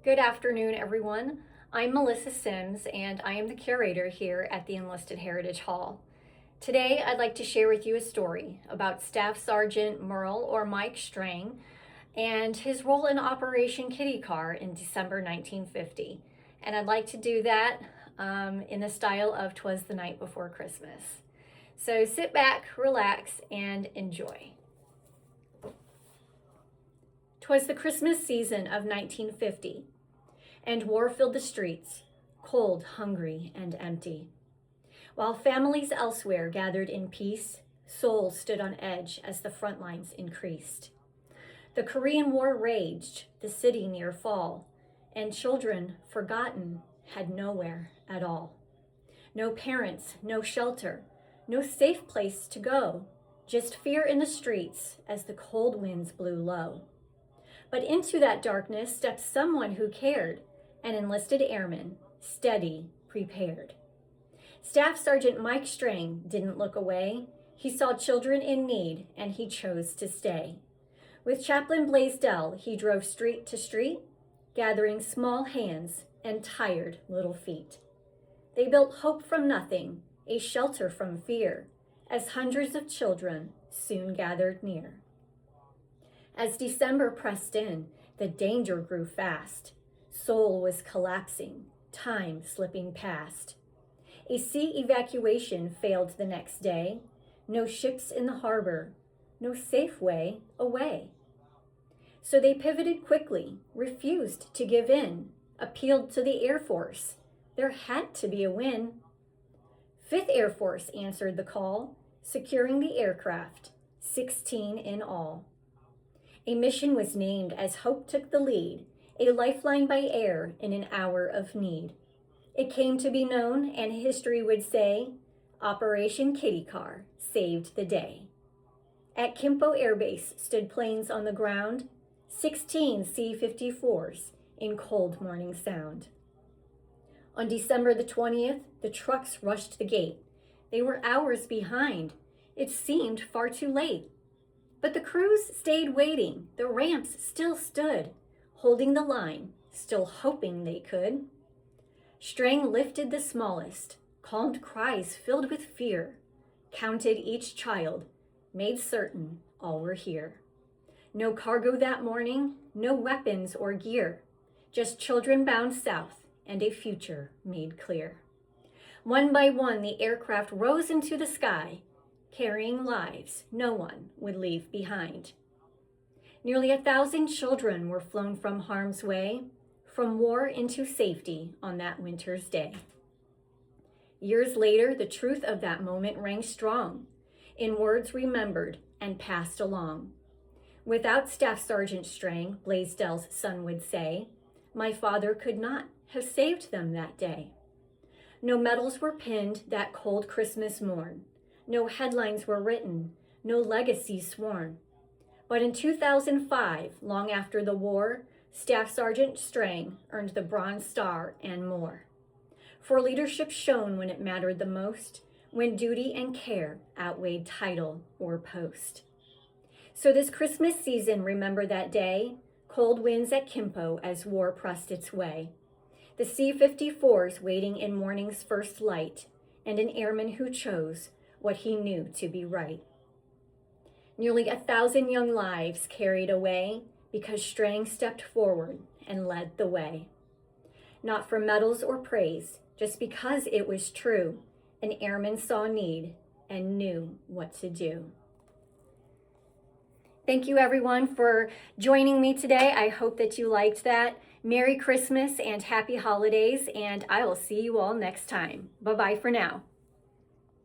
Good afternoon, everyone. I'm Melissa Sims, and I am the curator here at the Enlisted Heritage Hall. Today, I'd like to share with you a story about Staff Sergeant Merle or Mike Strang and his role in Operation KIDDY CAR in December 1950. And I'd like to do that in the style of 'Twas the Night Before Christmas. So sit back, relax, and enjoy. 'Twas the Christmas season of 1950. And war filled the streets, cold, hungry, and empty. While families elsewhere gathered in peace, souls stood on edge as the front lines increased. The Korean War raged, the city near fall, and children, forgotten, had nowhere at all. No parents, no shelter, no safe place to go, just fear in the streets as the cold winds blew low. But into that darkness stepped someone who cared, an enlisted airman, steady, prepared. Staff Sergeant Mike Strang didn't look away. He saw children in need, and he chose to stay. With Chaplain Blaisdell, he drove street to street, gathering small hands and tired little feet. They built hope from nothing, a shelter from fear, as hundreds of children soon gathered near. As December pressed in, the danger grew fast. Seoul was collapsing, time slipping past. A sea evacuation failed the next day. No ships in the harbor, no safe way away. So they pivoted quickly, refused to give in, appealed to the Air Force. There had to be a win. 5th Air Force answered the call, securing the aircraft, 16 in all. A mission was named as hope took the lead, a lifeline by air in an hour of need. It came to be known, and history would say, Operation KIDDY CAR saved the day. At Kimpo Air Base stood planes on the ground, 16 C-54s in cold morning sound. On December the 20th, the trucks rushed the gate. They were hours behind. It seemed far too late. But the crews stayed waiting. The ramps still stood, holding the line, still hoping they could. Strang lifted the smallest, calmed cries filled with fear, counted each child, made certain all were here. No cargo that morning, no weapons or gear, just children bound south and a future made clear. One by one, the aircraft rose into the sky, carrying lives no one would leave behind. Nearly 1,000 children were flown from harm's way, from war into safety on that winter's day. Years later, the truth of that moment rang strong, in words remembered and passed along. Without Staff Sergeant Strang, Blaisdell's son would say, my father could not have saved them that day. No medals were pinned that cold Christmas morn. No headlines were written, no legacy sworn. But in 2005, long after the war, Staff Sergeant Strang earned the Bronze Star and more. For leadership shown when it mattered the most, when duty and care outweighed title or post. So this Christmas season, remember that day, cold winds at Kimpo as war pressed its way. The C-54s waiting in morning's first light, and an airman who chose what he knew to be right. Nearly 1,000 young lives carried away because Strang stepped forward and led the way. Not for medals or praise, just because it was true, an airman saw need and knew what to do. Thank you everyone for joining me today. I hope that you liked that. Merry Christmas and happy holidays, and I will see you all next time. Bye-bye for now.